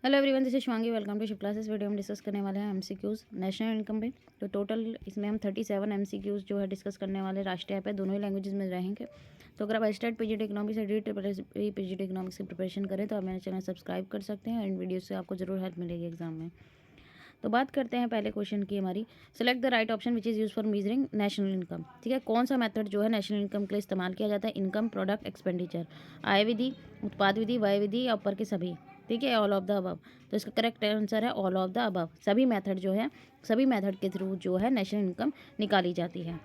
Hello everyone, this is Shivangi. Welcome to ship classes. Video हम discuss करने वाले हैं एमसीक्यूज नेशनल इनकम पे। तो टोटल इसमें हम 37 एमसीक्यूज जो है डिस्कस करने वाले राष्ट्रीय पे दोनों ही लैंग्वेजेस में रहेंगे। तो अगर आप स्टार्ट पीजीटी इकोनॉमिक्स या पीजीटी इकोनॉमिक्स की प्रिपरेशन करें तो आप मेरे चैनल सब्सक्राइब कर सकते हैं और इन वीडियो से आपको जरूर हेल्प मिलेगी एग्जाम में। तो बात करते हैं पहले क्वेश्चन की हमारी। Select the right option which is use for measuring national income. ठीक है, कौन सा मेथड जो है नेशनल इनकम के लिए इस्तेमाल किया जाता है? इनकम, प्रोडक्ट, एक्सपेंडिचर, आय विधि, उत्पाद विधि, व्यय विधि या ऊपर के सभी। ठीक है, ऑल ऑफ द अबव। तो इसका करेक्ट आंसर है ऑल ऑफ द अबव। सभी मेथड जो है, सभी मेथड के थ्रू जो है नेशनल इनकम निकाली जाती है।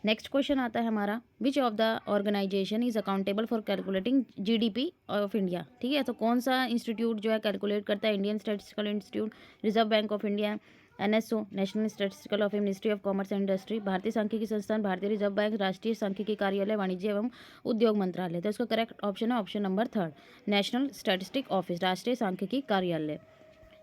नेक्स्ट क्वेश्चन आता है हमारा, which of the organisation is accountable for calculating GDP of India. ठीक है, तो कौन सा इंस्टीट्यूट जो है कैलकुलेट करता है? Indian statistical institute, reserve bank of India, NSO national statistical of ministry of commerce and industry, भारतीय सांख्यिकी संस्थान, भारतीय रिजर्व बैंक, राष्ट्रीय सांख्यिकी कार्यालय, वाणिज्य एवं उद्योग मंत्रालय। तो इसका करेक्ट ऑप्शन है option number 3, national statistic office, राष्ट्रीय सांख्यिकी कार्यालय।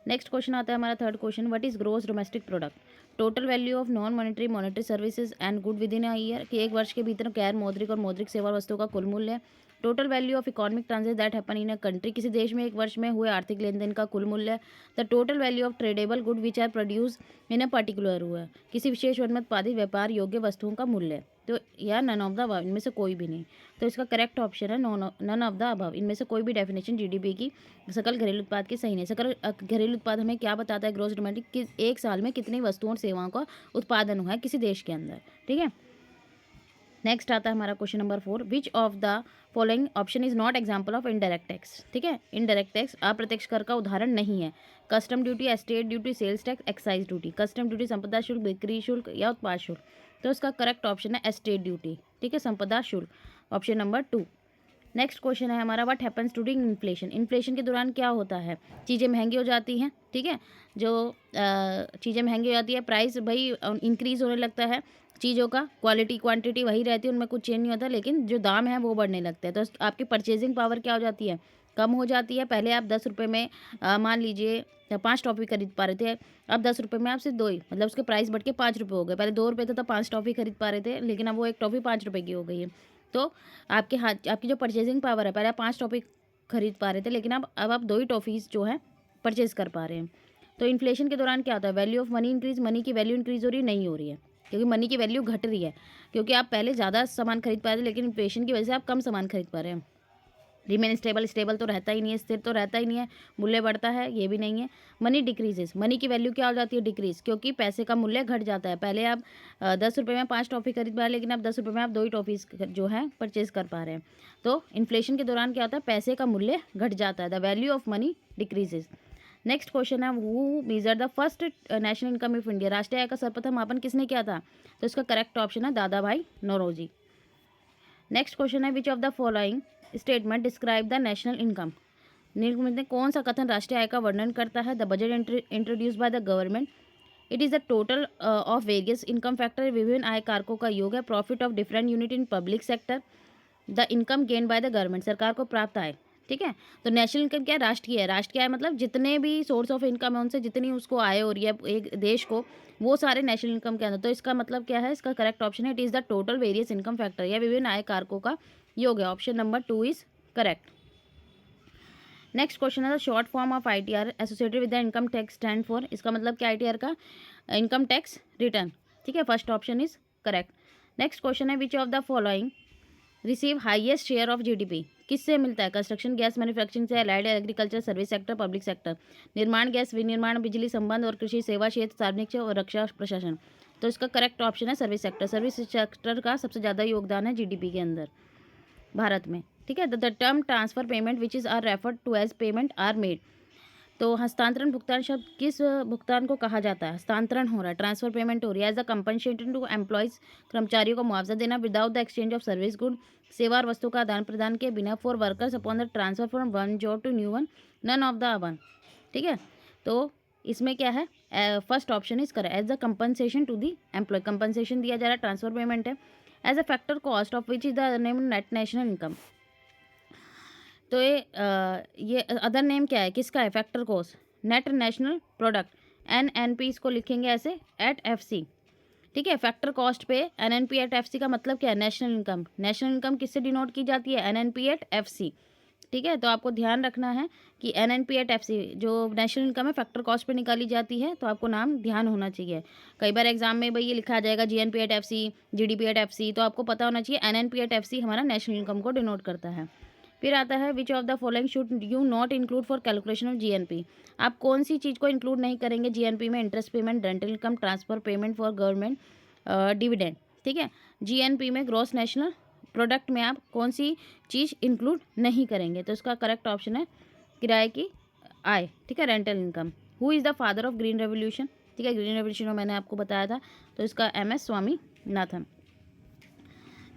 नेक्स्ट क्वेश्चन आता है हमारा third question, what is gross domestic product? Total value of non monetary monetary services and good within a year, कि एक वर्ष के भीतर गैर मौद्रिक और मौद्रिक सेवा वस्तुओं का कुल मूल्य। Total value of economic transaction that happen in a country, किसी देश में एक वर्ष में हुए आर्थिक लेन देन का कुल मूल्य। The total value of tradable good which are produce in a particular हुआ, किसी विशेष वर्ष में उत्पादित व्यापार योग्य वस्तुओं का मूल्य। तो या नन ऑफ द अबव, इनमें से कोई भी नहीं। तो इसका करेक्ट ऑप्शन है नन ऑफ द अबव, इनमें से कोई भी डेफिनेशन जीडीपी की, सकल घरेलू उत्पाद की सही नहीं। सकल घरेलू उत्पाद हमें क्या बताता है? ग्रोस डोमेस्टिक, कि एक साल में कितनी वस्तुओं और सेवाओं का उत्पादन हुआ है किसी देश के अंदर। ठीक है, नेक्स्ट आता है हमारा question number 4, which of the following option is not example of indirect tax. ठीक है, इनडायरेक्ट टैक्स अप्रत्यक्ष कर का उदाहरण नहीं है। Custom duty, estate duty, sales tax, excise duty. Custom duty संपदा शुल्क, बिक्री शुल्क या उत्पाद शुल्क। तो इसका करेक्ट ऑप्शन है एस्टेट ड्यूटी। ठीक है, संपदा शुल्क, ऑप्शन नंबर 2। नेक्स्ट क्वेश्चन है हमारा, what happens during inflation. Inflation के दौरान क्या होता है? चीज़ें महंगी हो जाती हैं। ठीक है, जो चीज़ें महंगी हो जाती है, प्राइस भाई इंक्रीज़ होने लगता है चीज़ों का, क्वालिटी क्वांटिटी वही रहती है, उनमें कुछ चेंज नहीं होता, लेकिन जो दाम है वो बढ़ने लगते हैं। तो आपकी परचेजिंग पावर क्या हो जाती है? कम हो जाती है। पहले आप 10 रुपये में मान लीजिए 5 टॉफ़ी खरीद पा रहे थे, अब 10 रुपये में आप सिर्फ 2 ही, मतलब उसके प्राइस बढ़ के 5 रुपये हो गए। पहले 2 रुपये थे तो 5 टॉफ़ी खरीद पा रहे थे, लेकिन अब वो एक टॉफ़ी 5 रुपये की हो गई है। तो आपके हाथ, आपकी जो परचेजिंग पावर है, पहले आप 5 टॉफ़ी खरीद पा रहे थे, लेकिन अब आप 2 ही टॉफ़ीज़ जो है परचेज़ कर पा रहे हैं। तो इन्फ्लेशन के दौरान क्या होता है? Value of money increase, money की वैल्यू इंक्रीज हो रही है? नहीं हो रही है, क्योंकि मनी की वैल्यू घट रही है, क्योंकि आप पहले ज़्यादा सामान खरीद पा रहे थे, लेकिन इन्फ्लेशन की वजह से आप कम सामान खरीद पा रहे हैं। रिमेन स्टेबल, स्टेबल तो रहता ही नहीं है, स्थिर तो रहता ही नहीं है, मूल्य बढ़ता है, ये भी नहीं है। मनी डिक्रीजेस, मनी की वैल्यू क्या हो जाती है? डिक्रीज, क्योंकि पैसे का मूल्य घट जाता है। पहले आप 10 रुपये में 5 टॉफ़ी खरीद पा रहे हैं, लेकिन अब 10 रुपये में आप 2 ही टॉफ़ीज़ जो है परचेज कर पा रहे हैं। तो इन्फ्लेशन के दौरान क्या होता है? पैसे का मूल्य घट जाता है, the value of money decreases. Next question है, who measure the first national income of India. राष्ट्रीय आय का सर्वप्रथम मापन किसने किया था? तो इसका करेक्ट ऑप्शन है दादा भाई नौरोजी। नेक्स्ट क्वेश्चन है, which of the following statement describe the national income. निम्नलिखित में कौन सा कथन राष्ट्रीय आय का वर्णन करता है? The budget introduce by the government, it is the total of various income factor, विभिन्न आय कारकों का योग है, profit of different unit in public sector, the income gain by the government, सरकार को प्राप्त आय। ठीक है, तो नेशनल इनकम क्या है? राष्ट्रीय है। राष्ट्रीय आय मतलब जितने भी सोर्स ऑफ इनकम है उनसे जितनी उसको आय हो रही है एक देश को, वो सारे नेशनल इनकम के अंदर। तो इसका मतलब क्या है? इसका करेक्ट ऑप्शन है it is the total various income factor, या विभिन्न आय कारकों का योग है, option number 2 is correct. Next question है, the short form of ITR associated with the income tax stand for. इसका मतलब क्या? आईटीआर का इनकम टैक्स रिटर्न। ठीक है, first option is correct. Next question है, which of the following receive highest share of GDP. किससे मिलता है? कंस्ट्रक्शन, गैस मैन्युफैक्चरिंग से, allied, agriculture, service sector, public sector. निर्माण, गैस विनिर्माण, बिजली संबंध और कृषि सेवा क्षेत्र, सार्वजनिक और रक्षा प्रशासन। तो इसका करेक्ट ऑप्शन है सर्विस सेक्टर। सर्विस सेक्टर का सबसे ज़्यादा योगदान है जीडीपी के अंदर भारत में। ठीक है, the term transfer payment which is are referred to as payment are made. तो हस्तांतरण भुगतान शब्द किस भुगतान को कहा जाता है? हस्तांतरण हो रहा है, ट्रांसफर पेमेंट हो रही है। As the compensation to employees, कर्मचारियों को मुआवजा देना, without the exchange of service good, सेवा और वस्तु का आदान प्रदान के बिना, for workers upon the transfer from one job to new one, none of the above. ठीक है, तो इसमें क्या है? First option is correct, as the compensation to the employee, compensation दिया जा रहा है, ट्रांसफर पेमेंट है। As a factor cost of which is the name net national income. तो ये अदर नेम क्या है? किसका है? Factor cost, net national product, NNP इसको लिखेंगे ऐसे एट FC। ठीक है, फैक्टर कॉस्ट पे NNP एट FC का मतलब क्या है? National income. नेशनल इनकम किससे डिनोट की जाती है? NNP at FC। ठीक है। तो आपको ध्यान रखना है कि NNP एट FC जो नेशनल इनकम है फैक्टर कॉस्ट पे निकाली जाती है, तो आपको नाम ध्यान होना चाहिए। कई बार एग्जाम में भाई ये लिखा जाएगा GNP at FC, GDP at FC, तो आपको पता होना चाहिए NNP एट FC हमारा नेशनल इनकम को डिनोट करता है। फिर आता है which of the following should you not include for calculation of GNP। आप कौन सी चीज़ को इंक्लूड नहीं करेंगे GNP में? Interest payment, rental income, transfer payment for government, dividend. ठीक है। GNP में ग्रॉस नेशनल प्रोडक्ट में आप कौन सी चीज़ इंक्लूड नहीं करेंगे? तो इसका करेक्ट ऑप्शन है किराए की आय। ठीक है, rental income. Who is the father of green revolution? ठीक है, ग्रीन रेवोल्यूशन में मैंने आपको बताया था, तो इसका MS स्वामीनाथन।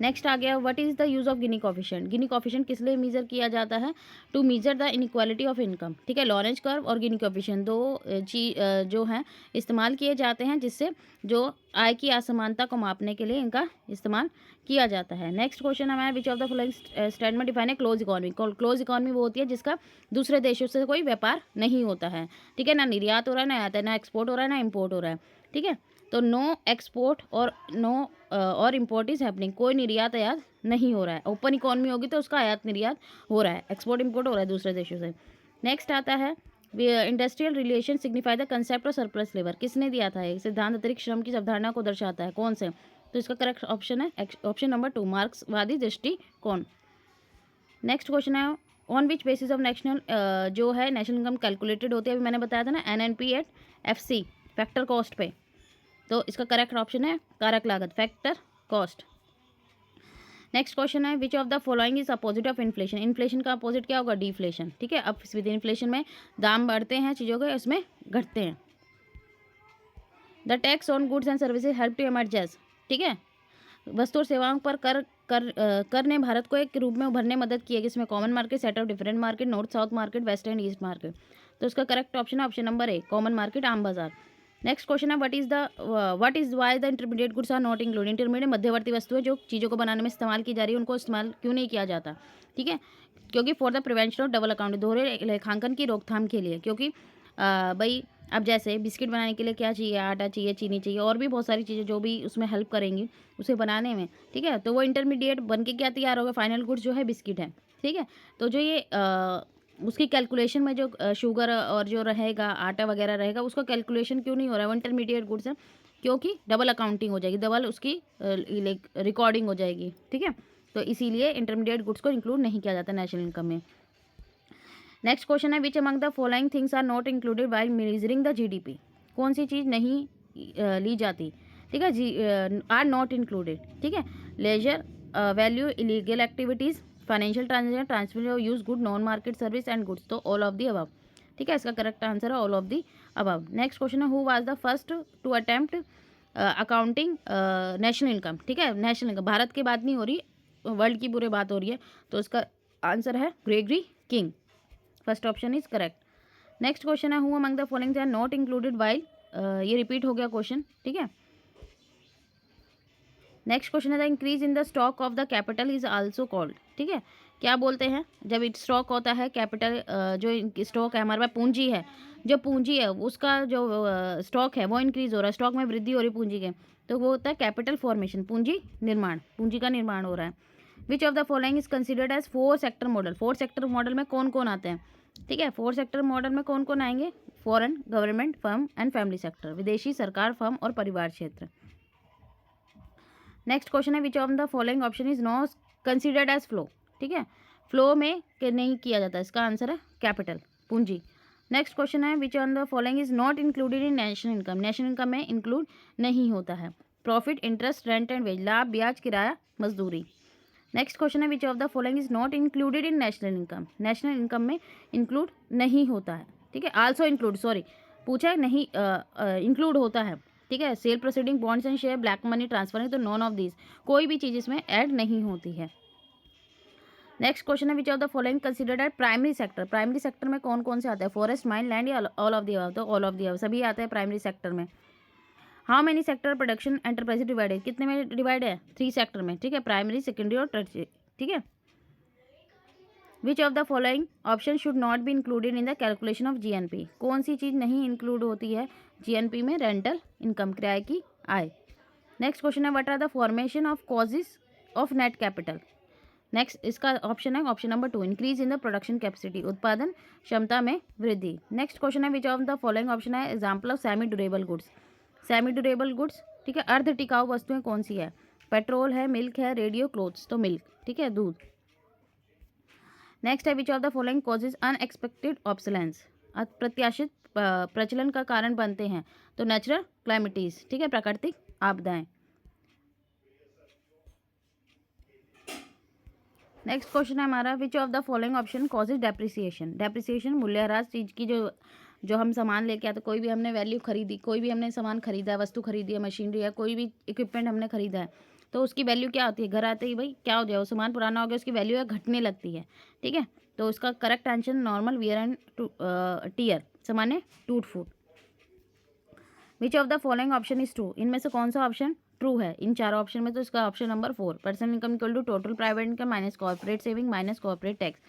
नेक्स्ट आ गया what is the use of Gini coefficient. Gini coefficient किस लिए मेजर किया जाता है? To measure the inequality of income. ठीक है, लॉरेंज कर्व और गिनी कॉफिशिएंट दो जो हैं इस्तेमाल किए जाते हैं, जिससे जो आय की असमानता को मापने के लिए इनका इस्तेमाल किया जाता है। नेक्स्ट क्वेश्चन हमारा which of the following statement define है क्लोज इकॉनमी। क्लोज इकॉनमी वो होती है जिसका दूसरे देशों से कोई व्यापार नहीं होता है। ठीक है, ना निर्यात हो रहा है, ना आयात है, ना एक्सपोर्ट हो रहा है, ना इम्पोर्ट हो रहा है। ठीक है, तो नो एक्सपोर्ट और इम्पोर्ट इज हैपनिंग। कोई निर्यात आयात नहीं हो रहा है। ओपन इकॉनमी होगी तो उसका आयात निर्यात हो रहा है, एक्सपोर्ट इम्पोर्ट हो रहा है दूसरे देशों से। नेक्स्ट आता है industrial relation signify the concept of surplus labour. किसने दिया था? एक सिद्धांत अतिरिक्त श्रम की अवधारणा को दर्शाता है। कौन से? तो इसका करेक्ट ऑप्शन है ऑप्शन नंबर 2, मार्क्सवादी दृष्टिकोण। नेक्स्ट क्वेश्चन है on which basis of national जो है नेशनल इनकम कैलकुलेटेड होती है। अभी मैंने बताया था ना NNP at FC factor cost पे, तो इसका करेक्ट ऑप्शन है कारक लागत, फैक्टर कॉस्ट। नेक्स्ट क्वेश्चन है which of the following is opposite of inflation. Inflation का अपोजिट क्या होगा? डिफ्लेशन। ठीक है, अब विद इन्फ्लेशन में दाम बढ़ते हैं चीज़ों के, उसमें घटते हैं। The tax on goods and services help to emerges. ठीक है, वस्तु और सेवाओं पर कर ने भारत को एक रूप में उभरने मदद की है, जिसमें common market, set of different market, north south market, west and east market. तो इसका करेक्ट ऑप्शन है ऑप्शन नंबर 1, कॉमन मार्केट, आम बाजार। नेक्स्ट क्वेश्चन है what is why the intermediate goods are not included. Intermediate मध्यवर्ती वस्तुएं जो चीज़ों को बनाने में इस्तेमाल की जा रही है, उनको इस्तेमाल क्यों नहीं किया जाता? ठीक है, क्योंकि for the prevention of double account, दोहरे लेखांकन की रोकथाम के लिए। क्योंकि भाई अब जैसे बिस्किट बनाने के लिए क्या चाहिए? आटा चाहिए, चीनी चाहिए, और भी बहुत सारी चीज़ें जो भी उसमें हेल्प करेंगी उसे बनाने में। ठीक है, तो वो इंटरमीडिएट बन के क्या तैयार होगा? फाइनल गुड्स जो है बिस्किट है। ठीक है, तो जो ये उसकी कैलकुलेशन में जो शुगर और जो रहेगा आटा वगैरह रहेगा, उसका कैलकुलेशन क्यों नहीं हो रहा है? वो इंटरमीडिएट गुड्स है, क्योंकि डबल अकाउंटिंग हो जाएगी, डबल उसकी रिकॉर्डिंग हो जाएगी। ठीक है, तो इसीलिए इंटरमीडिएट गुड्स को इंक्लूड नहीं किया जाता नेशनल इनकम में। नेक्स्ट क्वेश्चन है which among the following things are not included while measuring the GDP। कौन सी चीज़ नहीं ली जाती? ठीक है, आर नॉट इंक्लूडेड। ठीक है, leisure value, illegal activities, financial transaction, transfer of use good, non market service and goods. तो all of the above. ठीक है, इसका करेक्ट आंसर है all of the above. Next question है who was the first to attempt accounting national income. ठीक है, national income Bharat की बात नहीं हो रही, वर्ल्ड की पूरे बात हो रही है, तो इसका आंसर है Gregory King. First option is correct. Next question है who among the following are not included while, ये रिपीट हो गया क्वेश्चन। ठीक है, नेक्स्ट क्वेश्चन है the increase in the stock of the capital is also called. ठीक है, क्या बोलते हैं जब स्टॉक होता है कैपिटल, जो स्टॉक है हमारे पास पूंजी है, जो पूंजी है उसका जो स्टॉक है वो इंक्रीज हो रहा है, स्टॉक में वृद्धि हो रही है पूंजी के, तो वो होता है कैपिटल फॉर्मेशन, पूंजी निर्माण, पूंजी का निर्माण हो रहा है। Which of the following is considered as 4 sector model. 4 sector model में कौन कौन आते हैं? ठीक है, 4 सेक्टर मॉडल में कौन कौन आएंगे? Foreign, government, firm and family sector, विदेशी, सरकार, फर्म और परिवार क्षेत्र। नेक्स्ट क्वेश्चन है which of the following option is not considered as flow. ठीक है, फ्लो में नहीं किया जाता, इसका आंसर है कैपिटल, पूंजी। नेक्स्ट क्वेश्चन है which on the following is not included in national income. National income में इंक्लूड नहीं होता है profit, interest, rent and wage, लाभ, ब्याज, किराया, मजदूरी। नेक्स्ट क्वेश्चन है which of the following is not included in national income. National income में इंक्लूड नहीं होता है। ठीक है, आल्सो इंक्लूड, सॉरी पूछा है, नहीं इंक्लूड होता है। ठीक है, sale proceeding, bonds and share, black money transferring, तो नॉन ऑफ दीज, कोई भी चीज़ इसमें ऐड नहीं होती है। नेक्स्ट क्वेश्चन है which of the following considered at primary sector. Primary sector में कौन कौन से आते हैं? फॉरेस्ट, माइन, लैंड या ऑल ऑफ दी अबव। तो ऑल ऑफ दी अबव सभी आते हैं प्राइमरी सेक्टर में। How many sector production enterprise divided, कितने में डिवाइड है? 3 सेक्टर में। ठीक है, प्राइमरी, सेकेंडरी और टर्शियरी। ठीक है, which of the following option should not be included in the calculation of GNP। कौन सी चीज़ नहीं इंक्लूड होती है GNP में? रेंटल इनकम, किराए की आय। नेक्स्ट क्वेश्चन है what are the formation of causes of net capital. Next इसका ऑप्शन है option number 2, increase in the production capacity, उत्पादन क्षमता में वृद्धि। नेक्स्ट क्वेश्चन है which of the following option है example of semi durable goods. Semi durable goods, ठीक है, अर्ध टिकाऊ वस्तुएं कौन सी है? पेट्रोल है, मिल्क है, रेडियो, क्लोथ्स, तो मिल्क, ठीक है, दूध। नेक्स्ट है which of the following causes unexpected obsolescence, अप्रत्याशित प्रचलन का कारण बनते हैं, तो नेचुरल क्लाइमिटीज, ठीक है, प्राकृतिक आपदाएं। नेक्स्ट क्वेश्चन है हमारा which of the following option causes depreciation. Depreciation मूल्यह्रास, चीज की जो हम सामान लेके आते, कोई भी हमने वैल्यू खरीदी, कोई भी हमने सामान खरीदा है, वस्तु खरीदी है, मशीनरी है, कोई भी इक्विपमेंट हमने खरीदा है, तो उसकी वैल्यू क्या होती है? घर आते ही भाई क्या हो जाए, वो सामान पुराना हो गया, उसकी वैल्यू है घटने लगती है, ठीक है। तो उसका correct answer normal wear and tear, सामान्य टूट फूट। Which of the following option is true, इनमें से कौन सा ऑप्शन ट्रू है इन चारों ऑप्शन में? तो इसका option number 4, personal income equal to total private income minus corporate saving minus corporate tax,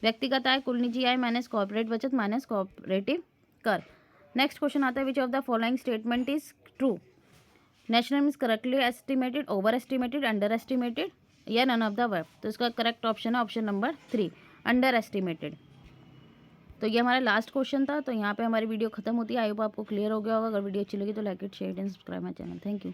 व्यक्तिगत आय कुल निजी आय माइनस कॉर्पोरेट बचत माइनस कॉर्पोरेटिव कर। नेक्स्ट क्वेश्चन आता है which of the following statement is true, national is correctly estimated, over estimated, under estimated, या नन ऑफ द अबव। तो इसका करेक्ट ऑप्शन है ऑप्शन नंबर 3, अंडर एस्टिमेटेड। तो ये हमारा लास्ट क्वेश्चन था, तो यहाँ पे हमारी वीडियो खत्म होती है। आई होप आपको क्लियर हो गया होगा। अगर वीडियो अच्छी लगी तो like it, share and subscribe my channel. Thank you.